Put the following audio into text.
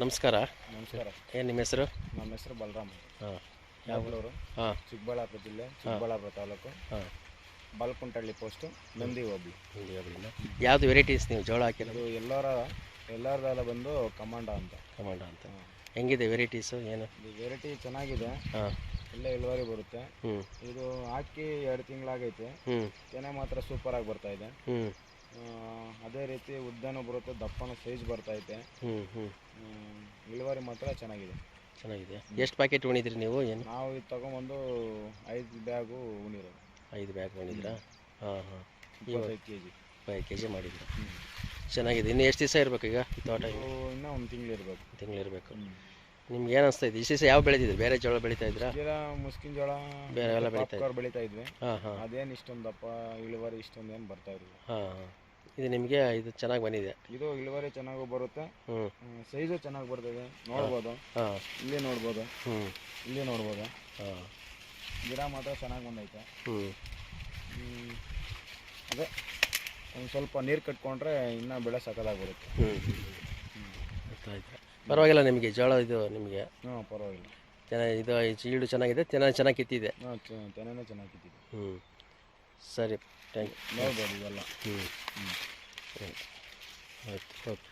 ನಮಸ್ಕಾರ. ನಮಸ್ಕಾರ. ಏನು ನಿಮ್ಮ ಹೆಸರು? ನಮ್ಮ ಹೆಸರು ಬಲರಾಮ್. ಹಾಂ. ಯಾವಳೂರು. ಹಾಂ. ಚಿಕ್ಕಬಳ್ಳಾಪುರ ಜಿಲ್ಲೆ, ಚಿಕ್ಕಬಳ್ಳಾಪುರ ತಾಲೂಕು, ಹಾಂ. ಬಾಲ್ಕುಂಟಳ್ಳಿ ಪೋಸ್ಟು, ನಂದಿ ಹೋಬಳಿ. ಯಾವುದು ವೆರೈಟೀಸ್ ನೀವು ಜೋಳ ಹಾಕಿರೋದು? ಎಲ್ಲರದೆಲ್ಲ ಬಂದು ಕಮಾಂಡ ಅಂತ. ಕಮಾಂಡ ಅಂತ. ಹೆಂಗಿದೆ ವೆರೈಟೀಸು? ಏನು ಇದು ವೆರೈಟಿ ಚೆನ್ನಾಗಿದೆ. ಹಾಂ. ಎಲ್ಲ ಇಳುವರಿ ಬರುತ್ತೆ. ಇದು ಹಾಕಿ 2 ತಿಂಗಳಾಗೈತೆ. ತೆನೆ ಮಾತ್ರ ಸೂಪರಾಗಿ ಬರ್ತಾ ಇದೆ. ಅದೇ ರೀತಿ ಉದ್ದನೂ ಬರುತ್ತೆ, ದಪ್ಪನ ಸೈಜ್ ಬರ್ತೈತೆ. ಇಳುವರಿ ಮಾತ್ರ ಚೆನ್ನಾಗಿದೆ. ಎಷ್ಟು ಪ್ಯಾಕೆಟ್ ಉಣಿದ್ರಿ ನೀವು? ಏನು ನಾವು ಇದು ತಗೊಂಬಂದು 5 ಬ್ಯಾಗು ಉಣಿರೋದು. 5 ಬ್ಯಾಗ್ ಉಣಿದ್ರಾ? ಹಾಂ ಹಾಂ. 25 kg. 5 kg ಮಾಡಿದ್ರು. ಚೆನ್ನಾಗಿದೆ. ಇನ್ನು ಎಷ್ಟು ದಿವಸ ಇರಬೇಕು ಈಗ ಈ ತೋಟ? ಇನ್ನೂ 1 ತಿಂಗಳಿರ್ಬೇಕು. ತಿಂಗಳಿರಬೇಕು. ನಿಮ್ಗೆ ಏನು ಅನಿಸ್ತಾ ಇದೆ? ಇಷ್ಟು ದಿವಸ ಯಾವ ಬೆಳೀತಿದ್ರು? ಬೇರೆ ಜೋಳ ಬೆಳೀತಾ ಇದ್ರಾ? ಮುಸ್ಕಿನ ಜೋಳ ಬೇರೆ ಎಲ್ಲ ಬೆಳೀತಾ ಇದ್ವಿ. ಹಾಂ ಹಾಂ. ಅದೇನು ಇಷ್ಟೊಂದಪ್ಪ ಇಳುವರಿ ಇಷ್ಟೊಂದು ಏನು ಬರ್ತಾ ಇರಲಿಲ್ಲ. ಹಾಂ ಹಾಂ. ಇದು ನಿಮಗೆ ಇದು ಚೆನ್ನಾಗಿ ಬಂದಿದೆ. ಇದು ಇಳುವರಿ ಚೆನ್ನಾಗೂ ಬರುತ್ತೆ. ಸೈಜು ಚೆನ್ನಾಗಿ ಬರ್ತದೆ. ನೋಡ್ಬೋದು. ಹಾಂ. ಇಲ್ಲಿ ನೋಡ್ಬೋದು. ಇಲ್ಲಿ ನೋಡ್ಬೋದು. ಹಾಂ. ಗಿಡ ಮಾತ್ರ ಚೆನ್ನಾಗಿ ಬಂದೈತೆ. ಅದೇ ಒಂದು ಸ್ವಲ್ಪ ನೀರು ಕಟ್ಕೊಂಡ್ರೆ ಇನ್ನೂ ಬೆಳೆ ಸಕ್ಕದಾಗಿ ಬರುತ್ತೆ. ಗೊತ್ತಾಯ್ತು. ಪರವಾಗಿಲ್ಲ ನಿಮಗೆ ಜೋಳ ಇದು ನಿಮಗೆ? ಪರವಾಗಿಲ್ಲ. ಚೆನ್ನಾಗಿ ಇದು ಈಲ್ಡು ಚೆನ್ನಾಗಿದೆ. ಚೆನ್ನಾಗಿ ಕಿತ್ತಿದೆ. ತೆನೆನೇ ಚೆನ್ನಾಗಿ ಕಿತ್ತಿದೆ. ಸರಿ, ಥ್ಯಾಂಕ್ ಯು. ನೋಡ್ಬೋದು ಇವೆಲ್ಲ. ಆಯ್ತು, ಓಕೆ.